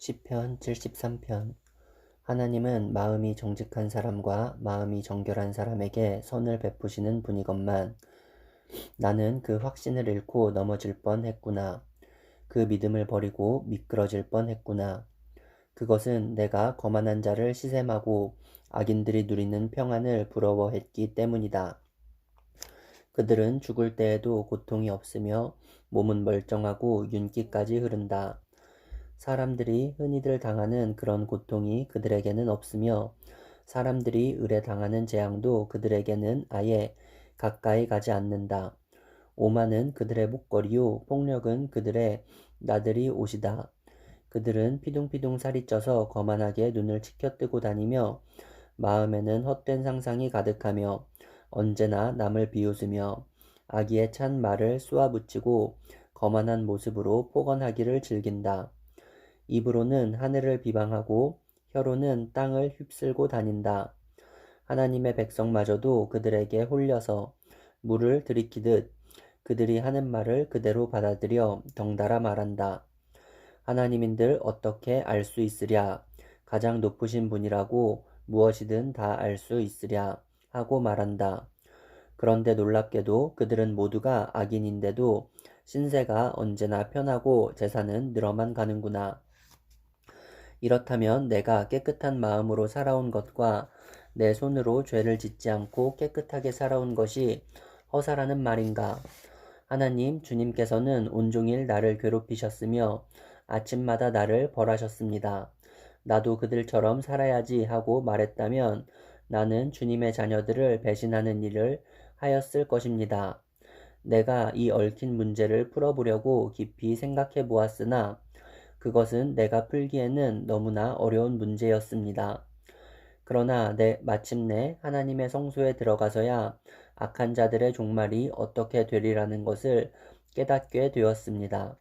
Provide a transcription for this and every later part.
시편 73편. 하나님은 마음이 정직한 사람과 마음이 정결한 사람에게 선을 베푸시는 분이건만 나는 그 확신을 잃고 넘어질 뻔했구나. 그 믿음을 버리고 미끄러질 뻔했구나. 그것은 내가 거만한 자를 시샘하고 악인들이 누리는 평안을 부러워했기 때문이다. 그들은 죽을 때에도 고통이 없으며 몸은 멀쩡하고 윤기까지 흐른다. 사람들이 흔히들 당하는 그런 고통이 그들에게는 없으며 사람들이 의뢰당하는 재앙도 그들에게는 아예 가까이 가지 않는다. 오만은 그들의 목걸이요 폭력은 그들의 나들이 옷이다. 그들은 피둥피둥 살이 쪄서 거만하게 눈을 치켜뜨고 다니며 마음에는 헛된 상상이 가득하며 언제나 남을 비웃으며 악의에 찬 말을 쏘아붙이고 거만한 모습으로 포건하기를 즐긴다. 입으로는 하늘을 비방하고 혀로는 땅을 휩쓸고 다닌다. 하나님의 백성마저도 그들에게 홀려서 물을 들이키듯 그들이 하는 말을 그대로 받아들여 덩달아 말한다. 하나님인들 어떻게 알 수 있으랴? 가장 높으신 분이라고 무엇이든 다 알 수 있으랴? 하고 말한다. 그런데 놀랍게도 그들은 모두가 악인인데도 신세가 언제나 편하고 재산은 늘어만 가는구나. 이렇다면 내가 깨끗한 마음으로 살아온 것과 내 손으로 죄를 짓지 않고 깨끗하게 살아온 것이 허사라는 말인가? 하나님, 주님께서는 온종일 나를 괴롭히셨으며 아침마다 나를 벌하셨습니다. 나도 그들처럼 살아야지 하고 말했다면 나는 주님의 자녀들을 배신하는 일을 하였을 것입니다. 내가 이 얽힌 문제를 풀어보려고 깊이 생각해 보았으나 그것은 내가 풀기에는 너무나 어려운 문제였습니다. 그러나 마침내 하나님의 성소에 들어가서야 악한 자들의 종말이 어떻게 되리라는 것을 깨닫게 되었습니다.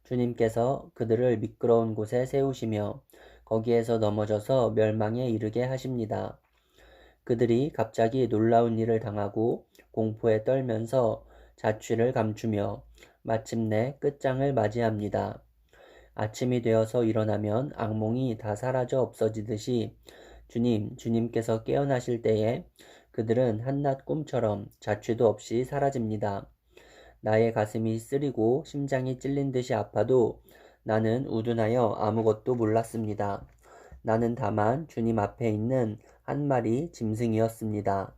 주님께서 그들을 미끄러운 곳에 세우시며 거기에서 넘어져서 멸망에 이르게 하십니다. 그들이 갑자기 놀라운 일을 당하고 공포에 떨면서 자취를 감추며 마침내 끝장을 맞이합니다. 아침이 되어서 일어나면 악몽이 다 사라져 없어지듯이 주님께서 깨어나실 때에 그들은 한낮 꿈처럼 자취도 없이 사라집니다. 나의 가슴이 쓰리고 심장이 찔린 듯이 아파도 나는 우둔하여 아무것도 몰랐습니다. 나는 다만 주님 앞에 있는 한 마리 짐승이었습니다.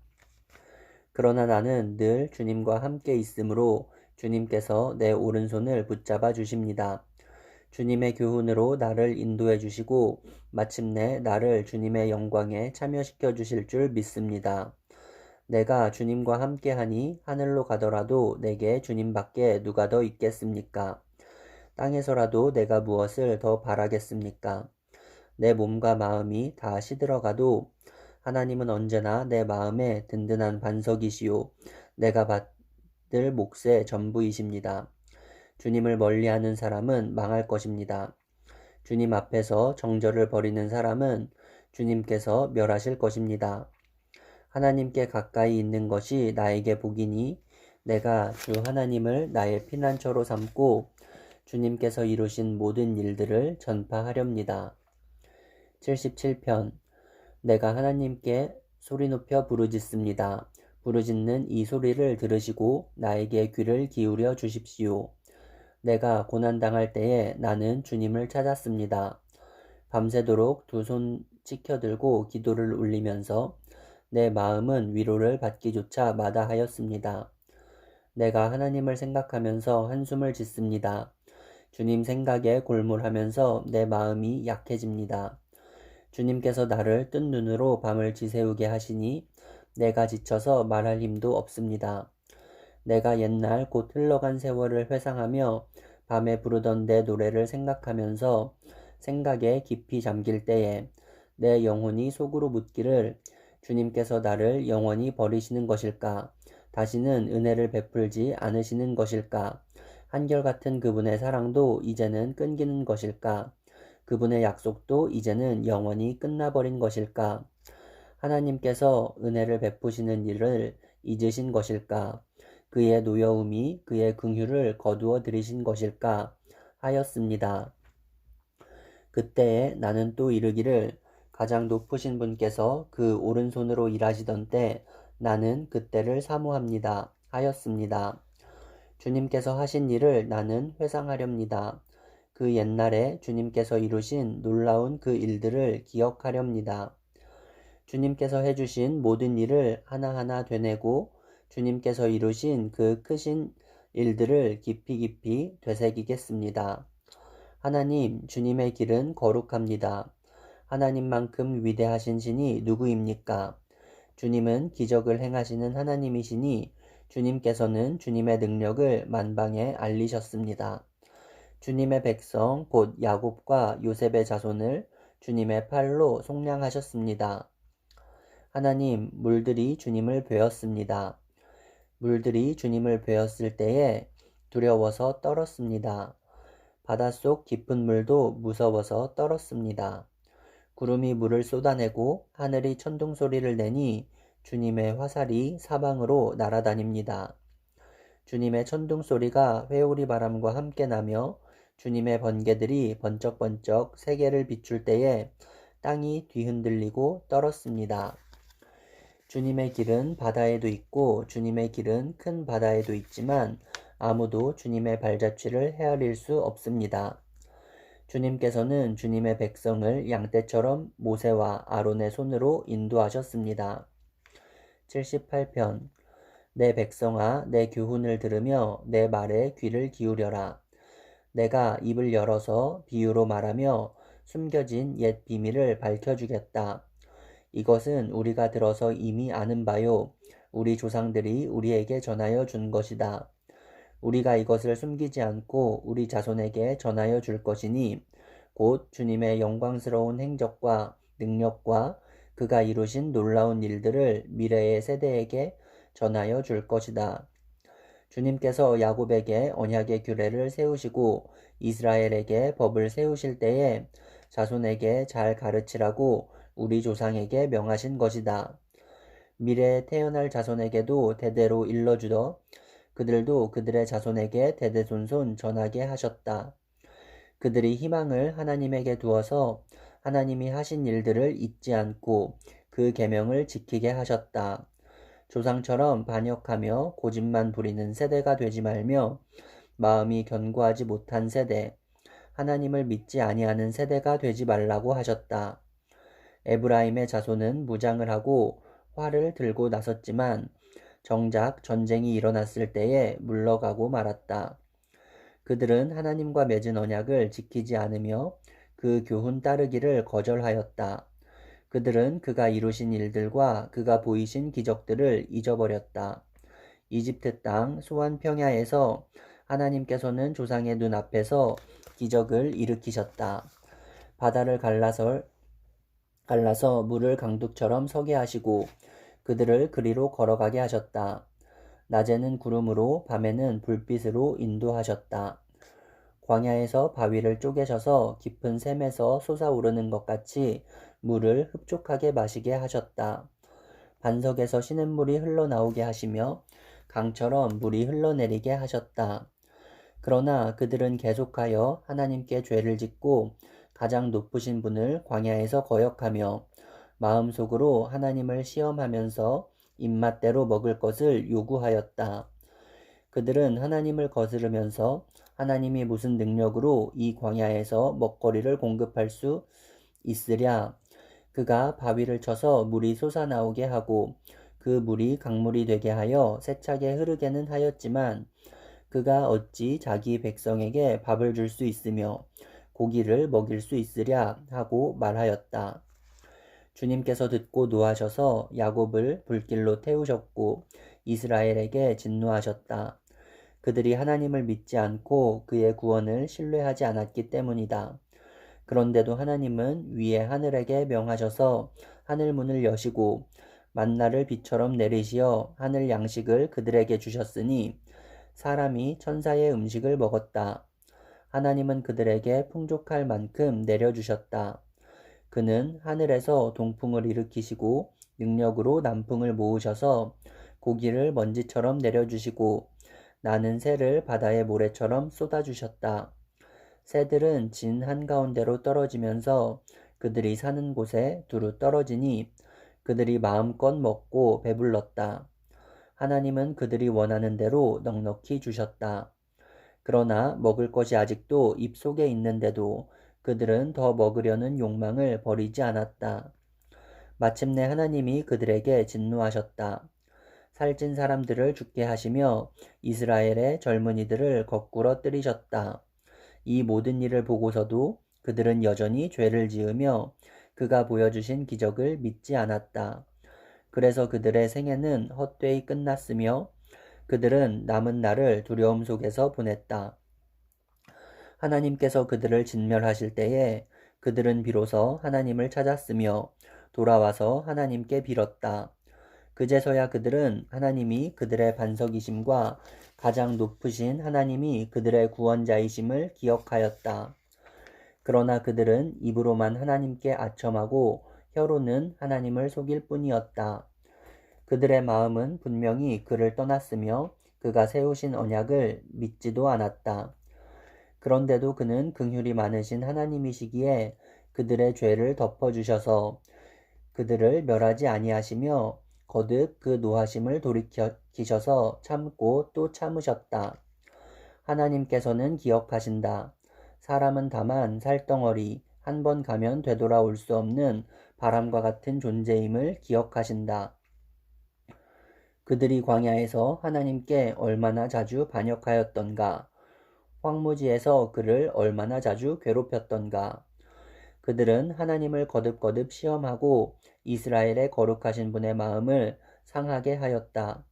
그러나 나는 늘 주님과 함께 있으므로 주님께서 내 오른손을 붙잡아 주십니다. 주님의 교훈으로 나를 인도해 주시고 마침내 나를 주님의 영광에 참여시켜 주실 줄 믿습니다. 내가 주님과 함께하니 하늘로 가더라도 내게 주님밖에 누가 더 있겠습니까? 땅에서라도 내가 무엇을 더 바라겠습니까? 내 몸과 마음이 다 시들어가도 하나님은 언제나 내 마음에 든든한 반석이시요 내가 받을 몫의 전부이십니다. 주님을 멀리하는 사람은 망할 것입니다. 주님 앞에서 정절을 버리는 사람은 주님께서 멸하실 것입니다. 하나님께 가까이 있는 것이 나에게 복이니 내가 주 하나님을 나의 피난처로 삼고 주님께서 이루신 모든 일들을 전파하렵니다. 77편. 내가 하나님께 소리 높여 부르짖습니다. 부르짖는 이 소리를 들으시고 나에게 귀를 기울여 주십시오. 내가 고난당할 때에 나는 주님을 찾았습니다. 밤새도록 두 손 치켜들고 기도를 올리면서 내 마음은 위로를 받기조차 마다하였습니다. 내가 하나님을 생각하면서 한숨을 짓습니다. 주님 생각에 골몰하면서 내 마음이 약해집니다. 주님께서 나를 뜬 눈으로 밤을 지새우게 하시니 내가 지쳐서 말할 힘도 없습니다. 내가 옛날 곧 흘러간 세월을 회상하며 밤에 부르던 내 노래를 생각하면서 생각에 깊이 잠길 때에 내 영혼이 속으로 묻기를 주님께서 나를 영원히 버리시는 것일까? 다시는 은혜를 베풀지 않으시는 것일까? 한결같은 그분의 사랑도 이제는 끊기는 것일까? 그분의 약속도 이제는 영원히 끝나버린 것일까? 하나님께서 은혜를 베푸시는 일을 잊으신 것일까? 그의 노여움이 그의 긍휼을 거두어 들이신 것일까? 하였습니다. 그때에 나는 또 이르기를 가장 높으신 분께서 그 오른손으로 일하시던 때 나는 그때를 사모합니다 하였습니다. 주님께서 하신 일을 나는 회상하렵니다. 그 옛날에 주님께서 이루신 놀라운 그 일들을 기억하렵니다. 주님께서 해주신 모든 일을 하나하나 되뇌고 주님께서 이루신 그 크신 일들을 깊이 깊이 되새기겠습니다. 하나님, 주님의 길은 거룩합니다. 하나님만큼 위대하신 신이 누구입니까? 주님은 기적을 행하시는 하나님이시니 주님께서는 주님의 능력을 만방에 알리셨습니다. 주님의 백성 곧 야곱과 요셉의 자손을 주님의 팔로 속량하셨습니다. 하나님, 물들이 주님을 베었습니다. 물들이 주님을 베었을 때에 두려워서 떨었습니다. 바닷속 깊은 물도 무서워서 떨었습니다. 구름이 물을 쏟아내고 하늘이 천둥 소리를 내니 주님의 화살이 사방으로 날아다닙니다. 주님의 천둥 소리가 회오리 바람과 함께 나며 주님의 번개들이 번쩍번쩍 세계를 비출 때에 땅이 뒤흔들리고 떨었습니다. 주님의 길은 바다에도 있고 주님의 길은 큰 바다에도 있지만 아무도 주님의 발자취를 헤아릴 수 없습니다. 주님께서는 주님의 백성을 양떼처럼 모세와 아론의 손으로 인도하셨습니다. 78편 내 백성아 내 교훈을 들으며 내 말에 귀를 기울여라. 내가 입을 열어서 비유로 말하며 숨겨진 옛 비밀을 밝혀주겠다. 이것은 우리가 들어서 이미 아는 바요. 우리 조상들이 우리에게 전하여 준 것이다. 우리가 이것을 숨기지 않고 우리 자손에게 전하여 줄 것이니 곧 주님의 영광스러운 행적과 능력과 그가 이루신 놀라운 일들을 미래의 세대에게 전하여 줄 것이다. 주님께서 야곱에게 언약의 규례를 세우시고 이스라엘에게 법을 세우실 때에 자손에게 잘 가르치라고 우리 조상에게 명하신 것이다. 미래에 태어날 자손에게도 대대로 일러주더 그들도 그들의 자손에게 대대손손 전하게 하셨다. 그들이 희망을 하나님에게 두어서 하나님이 하신 일들을 잊지 않고 그 계명을 지키게 하셨다. 조상처럼 반역하며 고집만 부리는 세대가 되지 말며 마음이 견고하지 못한 세대, 하나님을 믿지 아니하는 세대가 되지 말라고 하셨다. 에브라임의 자손은 무장을 하고 활을 들고 나섰지만 정작 전쟁이 일어났을 때에 물러가고 말았다. 그들은 하나님과 맺은 언약을 지키지 않으며 그 교훈 따르기를 거절하였다. 그들은 그가 이루신 일들과 그가 보이신 기적들을 잊어버렸다. 이집트 땅 수완 평야에서 하나님께서는 조상의 눈앞에서 기적을 일으키셨다. 바다를 갈라서 물을 강둑처럼 서게 하시고 그들을 그리로 걸어가게 하셨다. 낮에는 구름으로 밤에는 불빛으로 인도하셨다. 광야에서 바위를 쪼개셔서 깊은 샘에서 솟아오르는 것 같이 물을 흡족하게 마시게 하셨다. 반석에서 시냇물이 흘러나오게 하시며 강처럼 물이 흘러내리게 하셨다. 그러나 그들은 계속하여 하나님께 죄를 짓고 가장 높으신 분을 광야에서 거역하며 마음속으로 하나님을 시험하면서 입맛대로 먹을 것을 요구하였다. 그들은 하나님을 거스르면서 하나님이 무슨 능력으로 이 광야에서 먹거리를 공급할 수 있으랴. 그가 바위를 쳐서 물이 솟아나오게 하고 그 물이 강물이 되게 하여 세차게 흐르게는 하였지만 그가 어찌 자기 백성에게 밥을 줄 수 있으며 고기를 먹일 수 있으랴 하고 말하였다. 주님께서 듣고 노하셔서 야곱을 불길로 태우셨고 이스라엘에게 진노하셨다. 그들이 하나님을 믿지 않고 그의 구원을 신뢰하지 않았기 때문이다. 그런데도 하나님은 위에 하늘에게 명하셔서 하늘문을 여시고 만나를 비처럼 내리시어 하늘 양식을 그들에게 주셨으니 사람이 천사의 음식을 먹었다. 하나님은 그들에게 풍족할 만큼 내려주셨다. 그는 하늘에서 동풍을 일으키시고 능력으로 남풍을 모으셔서 고기를 먼지처럼 내려주시고 나는 새를 바다의 모래처럼 쏟아주셨다. 새들은 진 한가운데로 떨어지면서 그들이 사는 곳에 두루 떨어지니 그들이 마음껏 먹고 배불렀다. 하나님은 그들이 원하는 대로 넉넉히 주셨다. 그러나 먹을 것이 아직도 입속에 있는데도 그들은 더 먹으려는 욕망을 버리지 않았다. 마침내 하나님이 그들에게 진노하셨다. 살찐 사람들을 죽게 하시며 이스라엘의 젊은이들을 거꾸로 때리셨다. 이 모든 일을 보고서도 그들은 여전히 죄를 지으며 그가 보여주신 기적을 믿지 않았다. 그래서 그들의 생애는 헛되이 끝났으며 그들은 남은 날을 두려움 속에서 보냈다. 하나님께서 그들을 진멸하실 때에 그들은 비로소 하나님을 찾았으며 돌아와서 하나님께 빌었다. 그제서야 그들은 하나님이 그들의 반석이심과 가장 높으신 하나님이 그들의 구원자이심을 기억하였다. 그러나 그들은 입으로만 하나님께 아첨하고 혀로는 하나님을 속일 뿐이었다. 그들의 마음은 분명히 그를 떠났으며 그가 세우신 언약을 믿지도 않았다. 그런데도 그는 긍휼이 많으신 하나님이시기에 그들의 죄를 덮어주셔서 그들을 멸하지 아니하시며 거듭 그 노하심을 돌이키셔서 참고 또 참으셨다. 하나님께서는 기억하신다. 사람은 다만 살덩어리, 한 번 가면 되돌아올 수 없는 바람과 같은 존재임을 기억하신다. 그들이 광야에서 하나님께 얼마나 자주 반역하였던가, 황무지에서 그를 얼마나 자주 괴롭혔던가. 그들은 하나님을 거듭거듭 시험하고 이스라엘의 거룩하신 분의 마음을 상하게 하였다.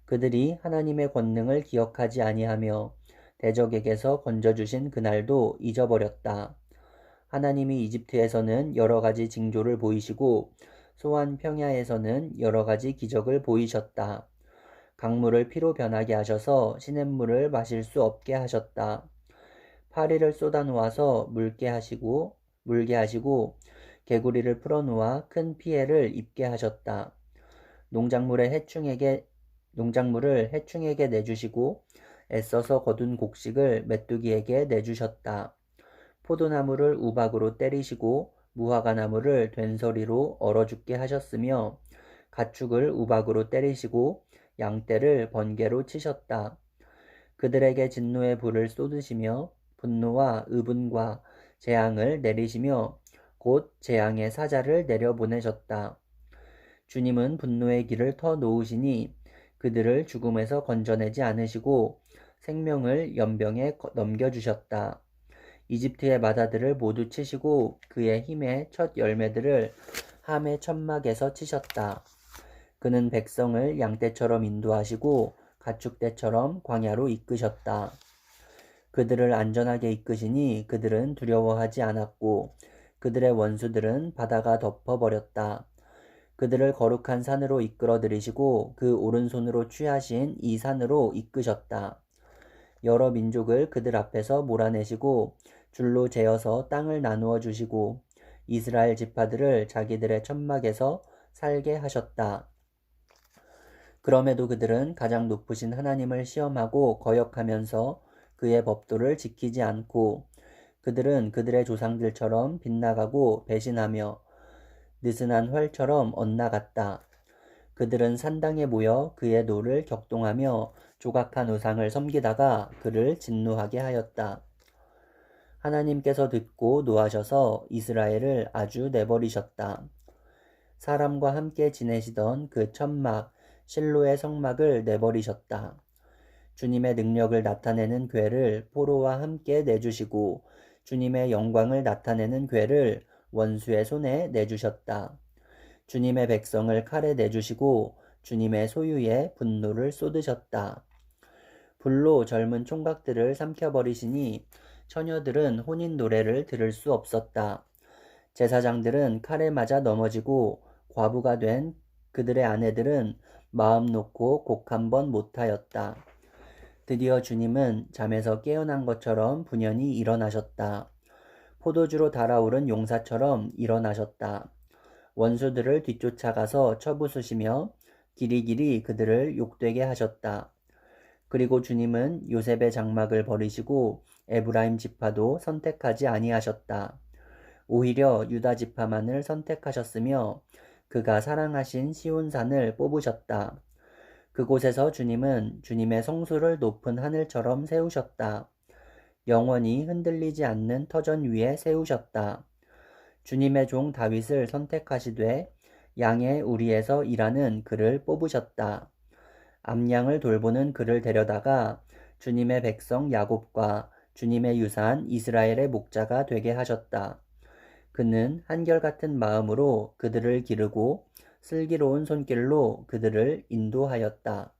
그들이 하나님의 권능을 기억하지 아니하며 대적에게서 건져주신 그날도 잊어버렸다. 하나님이 이집트에서는 여러 가지 징조를 보이시고 소안 평야에서는 여러 가지 기적을 보이셨다. 강물을 피로 변하게 하셔서 시냇물을 마실 수 없게 하셨다. 파리를 쏟아놓아서 물게 하시고 개구리를 풀어놓아 큰 피해를 입게 하셨다. 농작물을 해충에게 내주시고 애써서 거둔 곡식을 메뚜기에게 내주셨다. 포도나무를 우박으로 때리시고 무화과나무를 된소리로 얼어 죽게 하셨으며 가축을 우박으로 때리시고 양떼를 번개로 치셨다. 그들에게 진노의 불을 쏟으시며 분노와 의분과 재앙을 내리시며 곧 재앙의 사자를 내려보내셨다. 주님은 분노의 길을 터 놓으시니 그들을 죽음에서 건져내지 않으시고 생명을 연병에 넘겨주셨다. 이집트의 마다들을 모두 치시고 그의 힘의 첫 열매들을 함의 천막에서 치셨다. 그는 백성을 양떼처럼 인도하시고 가축떼처럼 광야로 이끄셨다. 그들을 안전하게 이끄시니 그들은 두려워하지 않았고 그들의 원수들은 바다가 덮어버렸다. 그들을 거룩한 산으로 이끌어 들이시고 그 오른손으로 취하신 이 산으로 이끄셨다. 여러 민족을 그들 앞에서 몰아내시고 줄로 재어서 땅을 나누어 주시고 이스라엘 지파들을 자기들의 천막에서 살게 하셨다. 그럼에도 그들은 가장 높으신 하나님을 시험하고 거역하면서 그의 법도를 지키지 않고 그들은 그들의 조상들처럼 빗나가고 배신하며 느슨한 활처럼 엇나갔다. 그들은 산당에 모여 그의 노를 격동하며 조각한 우상을 섬기다가 그를 진노하게 하였다. 하나님께서 듣고 노하셔서 이스라엘을 아주 내버리셨다. 사람과 함께 지내시던 그 천막, 실로의 성막을 내버리셨다. 주님의 능력을 나타내는 궤를 포로와 함께 내주시고 주님의 영광을 나타내는 궤를 원수의 손에 내주셨다. 주님의 백성을 칼에 내주시고 주님의 소유에 분노를 쏟으셨다. 불로 젊은 총각들을 삼켜버리시니 처녀들은 혼인 노래를 들을 수 없었다. 제사장들은 칼에 맞아 넘어지고 과부가 된 그들의 아내들은 마음 놓고 곡 한 번 못하였다. 드디어 주님은 잠에서 깨어난 것처럼 분연히 일어나셨다. 포도주로 달아오른 용사처럼 일어나셨다. 원수들을 뒤쫓아가서 쳐부수시며 길이길이 그들을 욕되게 하셨다. 그리고 주님은 요셉의 장막을 버리시고 에브라임 지파도 선택하지 아니하셨다. 오히려 유다 지파만을 선택하셨으며 그가 사랑하신 시온산을 뽑으셨다. 그곳에서 주님은 주님의 성수를 높은 하늘처럼 세우셨다. 영원히 흔들리지 않는 터전 위에 세우셨다. 주님의 종 다윗을 선택하시되 양의 우리에서 일하는 그를 뽑으셨다. 암양을 돌보는 그를 데려다가 주님의 백성 야곱과 주님의 유산 이스라엘의 목자가 되게 하셨다. 그는 한결같은 마음으로 그들을 기르고 슬기로운 손길로 그들을 인도하였다.